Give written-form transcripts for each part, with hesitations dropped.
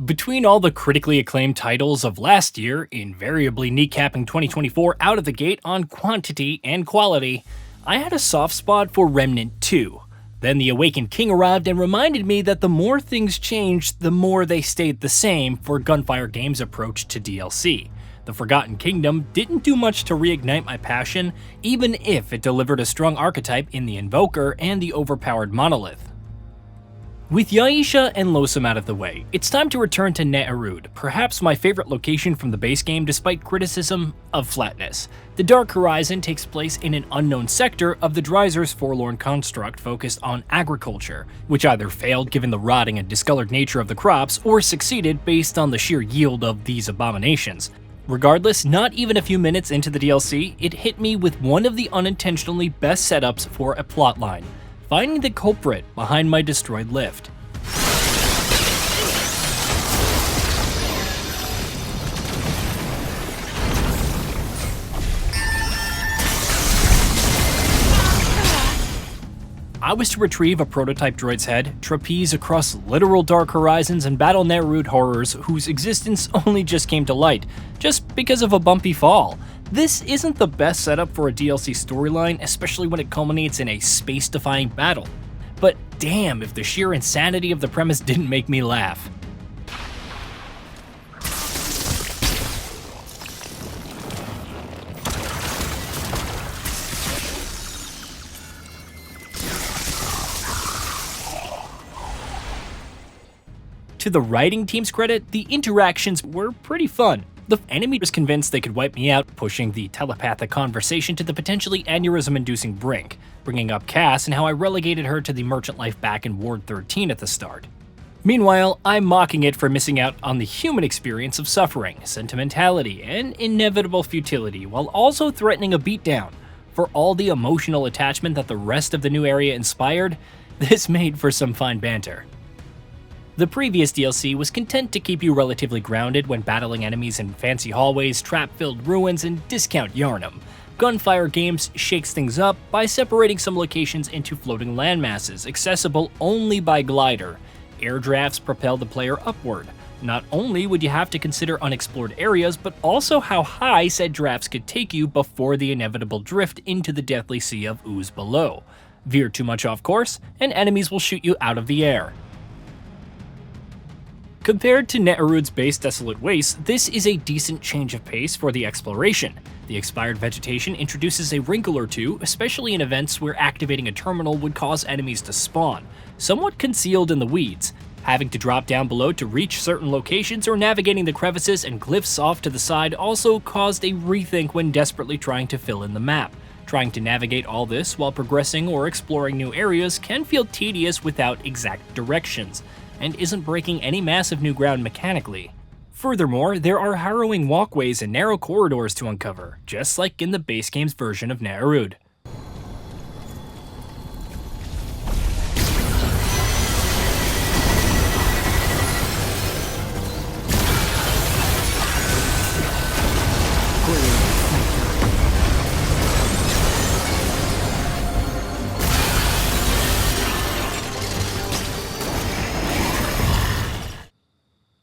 Between all the critically acclaimed titles of last year, invariably kneecapping 2024 out of the gate on quantity and quality, I had a soft spot for Remnant 2. Then the Awakened King arrived and reminded me that the more things changed, the more they stayed the same for Gunfire Games' approach to DLC. The Forgotten Kingdom didn't do much to reignite my passion, even if it delivered a strong archetype in the Invoker and the overpowered Monolith. With Yaisha and Losum out of the way, it's time to return to Ne'erud, perhaps my favorite location from the base game despite criticism of flatness. The Dark Horizon takes place in an unknown sector of the Dryzer's forlorn construct focused on agriculture, which either failed given the rotting and discolored nature of the crops or succeeded based on the sheer yield of these abominations. Regardless, not even a few minutes into the DLC, it hit me with one of the unintentionally best setups for a plotline: finding the culprit behind my destroyed lift. I was to retrieve a prototype droid's head, trapeze across literal Dark Horizons, and battle Ne'erud horrors whose existence only just came to light, just because of a bumpy fall. This isn't the best setup for a DLC storyline, especially when it culminates in a space-defying battle. But damn if the sheer insanity of the premise didn't make me laugh. To the writing team's credit, the interactions were pretty fun. The enemy was convinced they could wipe me out, pushing the telepathic conversation to the potentially aneurysm-inducing brink, bringing up Cass and how I relegated her to the merchant life back in Ward 13 at the start. Meanwhile, I'm mocking it for missing out on the human experience of suffering, sentimentality, and inevitable futility, while also threatening a beatdown. For all the emotional attachment that the rest of the new area inspired, this made for some fine banter. The previous DLC was content to keep you relatively grounded when battling enemies in fancy hallways, trap-filled ruins, and discount Yarnum. Gunfire Games shakes things up by separating some locations into floating landmasses, accessible only by glider. Air drafts propel the player upward. Not only would you have to consider unexplored areas, but also how high said drafts could take you before the inevitable drift into the deathly sea of ooze below. Veer too much off course, and enemies will shoot you out of the air. Compared to Ne'erud's base desolate waste, this is a decent change of pace for the exploration. The expired vegetation introduces a wrinkle or two, especially in events where activating a terminal would cause enemies to spawn, somewhat concealed in the weeds. Having to drop down below to reach certain locations or navigating the crevices and glyphs off to the side also caused a rethink when desperately trying to fill in the map. Trying to navigate all this while progressing or exploring new areas can feel tedious without exact directions, and isn't breaking any massive new ground mechanically. Furthermore, there are harrowing walkways and narrow corridors to uncover, just like in the base game's version of Ne'erud.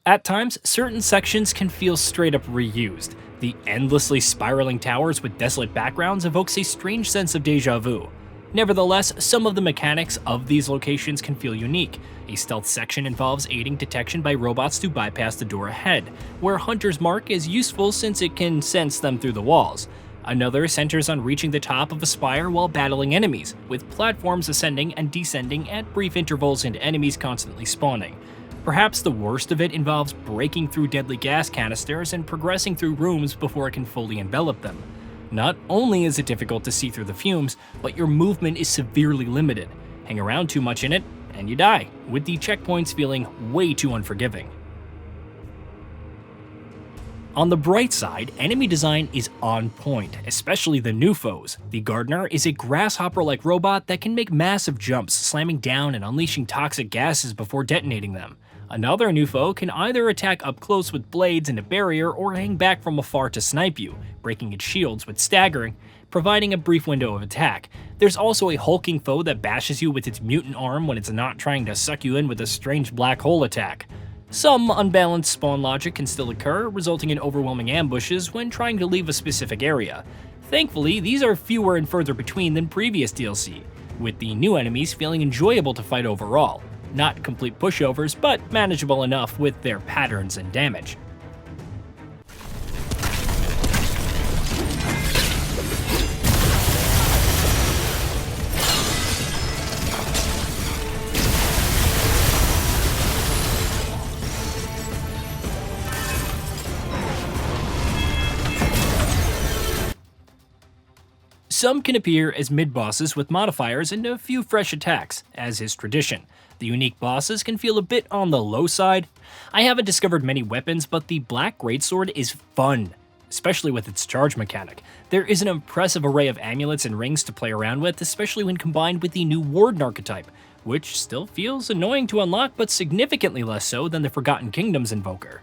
At times, certain sections can feel straight up reused. The endlessly spiraling towers with desolate backgrounds evokes a strange sense of deja vu. Nevertheless, some of the mechanics of these locations can feel unique. A stealth section involves aiding detection by robots to bypass the door ahead, where Hunter's Mark is useful since it can sense them through the walls. Another centers on reaching the top of a spire while battling enemies, with platforms ascending and descending at brief intervals and enemies constantly spawning. Perhaps the worst of it involves breaking through deadly gas canisters and progressing through rooms before it can fully envelop them. Not only is it difficult to see through the fumes, but your movement is severely limited. Hang around too much in it, and you die, with the checkpoints feeling way too unforgiving. On the bright side, enemy design is on point, especially the new foes. The Gardener is a grasshopper-like robot that can make massive jumps, slamming down and unleashing toxic gases before detonating them. Another new foe can either attack up close with blades and a barrier or hang back from afar to snipe you, breaking its shields with staggering, providing a brief window of attack. There's also a hulking foe that bashes you with its mutant arm when it's not trying to suck you in with a strange black hole attack. Some unbalanced spawn logic can still occur, resulting in overwhelming ambushes when trying to leave a specific area. Thankfully, these are fewer and further between than previous DLC, with the new enemies feeling enjoyable to fight overall. Not complete pushovers, but manageable enough with their patterns and damage. Some can appear as mid-bosses with modifiers and a few fresh attacks, as is tradition. The unique bosses can feel a bit on the low side. I haven't discovered many weapons, but the Black Greatsword is fun, especially with its charge mechanic. There is an impressive array of amulets and rings to play around with, especially when combined with the new Warden archetype, which still feels annoying to unlock but significantly less so than the Forgotten Kingdoms Invoker.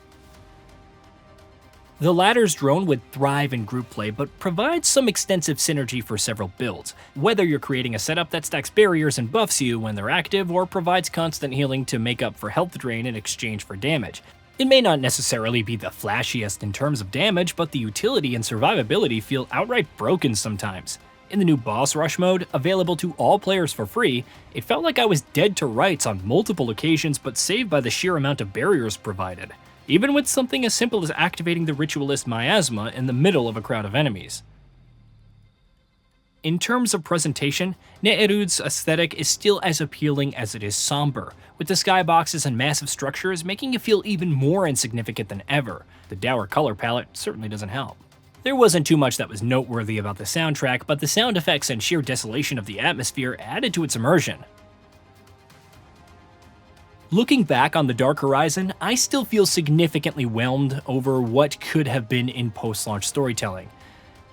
The latter's drone would thrive in group play, but provides some extensive synergy for several builds, whether you're creating a setup that stacks barriers and buffs you when they're active, or provides constant healing to make up for health drain in exchange for damage. It may not necessarily be the flashiest in terms of damage, but the utility and survivability feel outright broken sometimes. In the new boss rush mode, available to all players for free, it felt like I was dead to rights on multiple occasions, but saved by the sheer amount of barriers provided, even with something as simple as activating the Ritualist Miasma in the middle of a crowd of enemies. In terms of presentation, Ne'erud's aesthetic is still as appealing as it is somber, with the skyboxes and massive structures making it feel even more insignificant than ever. The dour color palette certainly doesn't help. There wasn't too much that was noteworthy about the soundtrack, but the sound effects and sheer desolation of the atmosphere added to its immersion. Looking back on the Dark Horizon, I still feel significantly whelmed over what could have been in post-launch storytelling.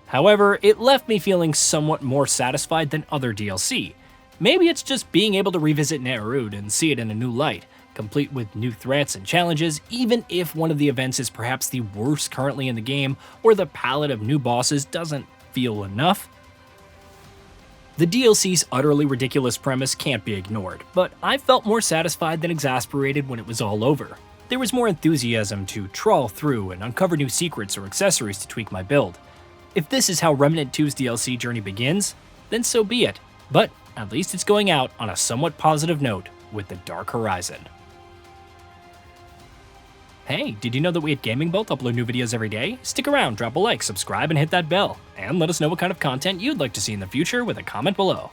However, it left me feeling somewhat more satisfied than other DLC. Maybe it's just being able to revisit Ne'erud and see it in a new light, complete with new threats and challenges, even if one of the events is perhaps the worst currently in the game, or the palette of new bosses doesn't feel enough. The DLC's utterly ridiculous premise can't be ignored, but I felt more satisfied than exasperated when it was all over. There was more enthusiasm to trawl through and uncover new secrets or accessories to tweak my build. If this is how Remnant 2's DLC journey begins, then so be it, but at least it's going out on a somewhat positive note with the Dark Horizon. Hey, did you know that we at Gaming Bolt upload new videos every day? Stick around, drop a like, subscribe, and hit that bell. And let us know what kind of content you'd like to see in the future with a comment below.